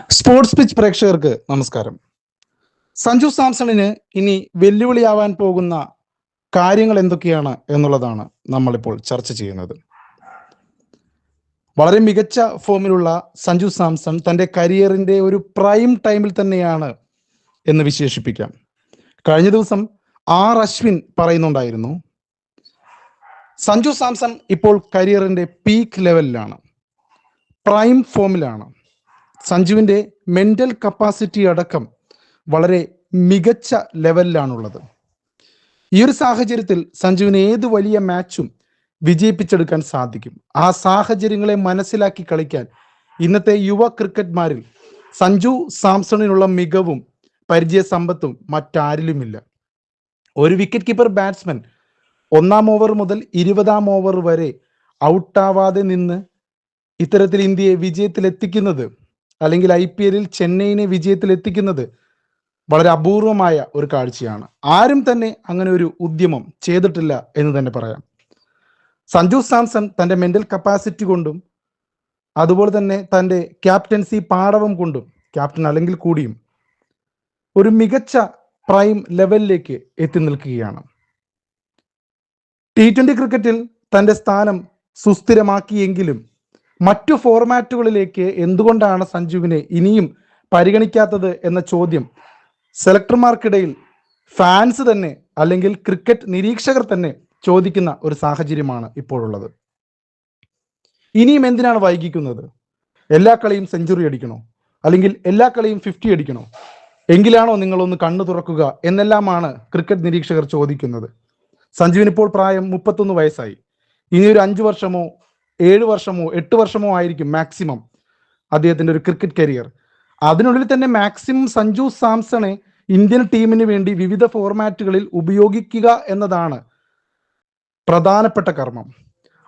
Sports pitch പ്രേക്ഷകർക്ക് നമസ്കാരം. സഞ്ജു സാംസണിന് ഇനി വെല്ലുവിളിയാവാൻ പോകുന്ന കാര്യങ്ങൾ എന്തൊക്കെയാണ് എന്നുള്ളതാണ് നമ്മളിപ്പോൾ ചർച്ച ചെയ്യുന്നത്. വളരെ മികച്ച ഫോമിലുള്ള സഞ്ജു സാംസൺ തൻ്റെ കരിയറിൻ്റെ ഒരു പ്രൈം ടൈമിൽ തന്നെയാണ് എന്ന് വിശേഷിപ്പിക്കാം. കഴിഞ്ഞ ദിവസം അശ്വിൻ പറയുന്നുണ്ടായിരുന്നു, സഞ്ജു സാംസൺ ഇപ്പോൾ കരിയറിൻ്റെ പീക്ക് ലെവലിലാണ്, പ്രൈം ഫോമിലാണ്. സഞ്ജുവിൻ്റെ മെൻ്റൽ കപ്പാസിറ്റി അടക്കം വളരെ മികച്ച ലെവലിലാണുള്ളത്. ഈ ഒരു സാഹചര്യത്തിൽ സഞ്ജുവിന് ഏത് വലിയ മാച്ചും വിജയിപ്പിച്ചെടുക്കാൻ സാധിക്കും. ആ സാഹചര്യങ്ങളെ മനസ്സിലാക്കി കളിക്കാൻ ഇന്നത്തെ യുവ ക്രിക്കറ്റ്മാരിൽ സഞ്ജു സാംസണിനുള്ള മികവും പരിചയസമ്പത്തും മറ്റാരിലുമില്ല. ഒരു വിക്കറ്റ് കീപ്പർ ബാറ്റ്സ്മാൻ 1-ാം ഓവർ മുതൽ 20-ാം ഓവർ വരെ ഔട്ടാവാതെ നിന്ന് ഇത്തരത്തിൽ ഇന്ത്യയെ വിജയത്തിലെത്തിക്കുന്നത്, അല്ലെങ്കിൽ IPL ചെന്നൈയിനെ വിജയത്തിലെത്തിക്കുന്നത് വളരെ അപൂർവമായ ഒരു കാഴ്ചയാണ്. ആരും തന്നെ അങ്ങനെ ഒരു ഉദ്യമം ചെയ്തിട്ടില്ല എന്ന് തന്നെ പറയാം. സഞ്ജു സാംസൺ തൻ്റെ മെൻ്റൽ കപ്പാസിറ്റി കൊണ്ടും അതുപോലെ തന്നെ തൻ്റെ ക്യാപ്റ്റൻസി പാടവം കൊണ്ടും, ക്യാപ്റ്റൻ അല്ലെങ്കിൽ കൂടിയും ഒരു മികച്ച പ്രൈം ലെവലിലേക്ക് എത്തി നിൽക്കുകയാണ്. T20 ക്രിക്കറ്റിൽ തൻ്റെ സ്ഥാനം സുസ്ഥിരമാക്കിയെങ്കിലും മറ്റു ഫോർമാറ്റുകളിലേക്ക് എന്തുകൊണ്ടാണ് സഞ്ജുവിനെ ഇനിയും പരിഗണിക്കാത്തത് എന്ന ചോദ്യം സെലക്ടർമാർക്കിടയിൽ ഫാൻസ് തന്നെ, അല്ലെങ്കിൽ ക്രിക്കറ്റ് നിരീക്ഷകർ തന്നെ ചോദിക്കുന്ന ഒരു സാഹചര്യമാണ് ഇപ്പോഴുള്ളത്. ഇനിയും എന്തിനാണ് വൈകിക്കുന്നത്? എല്ലാ കളിയും സെഞ്ചുറി അടിക്കണോ, അല്ലെങ്കിൽ എല്ലാ കളിയും 50 അടിക്കണോ? എങ്കിലാണോ നിങ്ങളൊന്ന് കണ്ണു തുറക്കുക എന്നെല്ലാമാണ് ക്രിക്കറ്റ് നിരീക്ഷകർ ചോദിക്കുന്നത്. സഞ്ജുവിന് ഇപ്പോൾ പ്രായം 31 വയസ്സായി. ഇനി ഒരു 5 വർഷമോ 7 വർഷമോ 8 വർഷമോ ആയിരിക്കും മാക്സിമം അദ്ദേഹത്തിൻ്റെ ഒരു ക്രിക്കറ്റ് കരിയർ. അതിനുള്ളിൽ തന്നെ മാക്സിമം സഞ്ജു സാംസണെ ഇന്ത്യൻ ടീമിന് വേണ്ടി വിവിധ ഫോർമാറ്റുകളിൽ ഉപയോഗിക്കുക എന്നതാണ് പ്രധാനപ്പെട്ട കർമ്മം.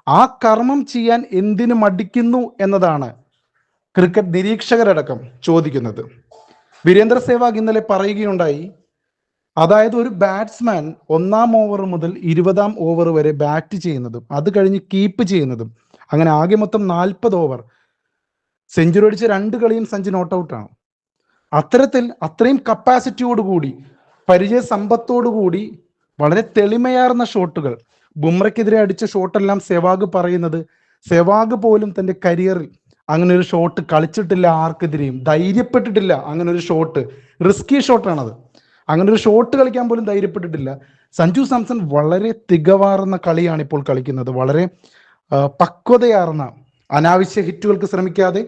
ആ കർമ്മം ചെയ്യാൻ എന്തിനു മടിക്കുന്നു എന്നതാണ് ക്രിക്കറ്റ് നിരീക്ഷകരടക്കം ചോദിക്കുന്നത്. വീരേന്ദ്ര സേവാഗ് ഇന്നലെ പറയുകയുണ്ടായി, അതായത് ഒരു ബാറ്റ്സ്മാൻ 1-ാം ഓവർ മുതൽ 20-ാം ഓവർ വരെ ബാറ്റ് ചെയ്യുന്നതും അത് കഴിഞ്ഞ് കീപ്പ് ചെയ്യുന്നതും, അങ്ങനെ ആകെ മൊത്തം 40 ഓവർ, സെഞ്ചുറി അടിച്ച 2 കളിയും സഞ്ജു നോട്ട് ഔട്ടാണ്. അത്രയും കപ്പാസിറ്റിയോടുകൂടി, പരിചയ സമ്പത്തോടുകൂടി, വളരെ തെളിമയാർന്ന ഷോട്ടുകൾ, ബുംറയ്ക്കെതിരെ അടിച്ച ഷോട്ടെല്ലാം സെവാഗ് പറയുന്നത്, സെവാഗ് പോലും തൻ്റെ കരിയറിൽ അങ്ങനെ ഒരു ഷോട്ട് കളിച്ചിട്ടില്ല, ആർക്കെതിരെയും ധൈര്യപ്പെട്ടിട്ടില്ല. അങ്ങനെ ഒരു ഷോട്ട്, റിസ്കി ഷോട്ടാണത്, അങ്ങനെ ഒരു ഷോട്ട് കളിക്കാൻ പോലും ധൈര്യപ്പെട്ടിട്ടില്ല. സഞ്ജു സാംസൺ വളരെ തികവാർന്ന കളിയാണ് ഇപ്പോൾ കളിക്കുന്നത്. വളരെ പക്വതയാർന്ന, അനാവശ്യ ഹിറ്റുകൾക്ക് ശ്രമിക്കാതെ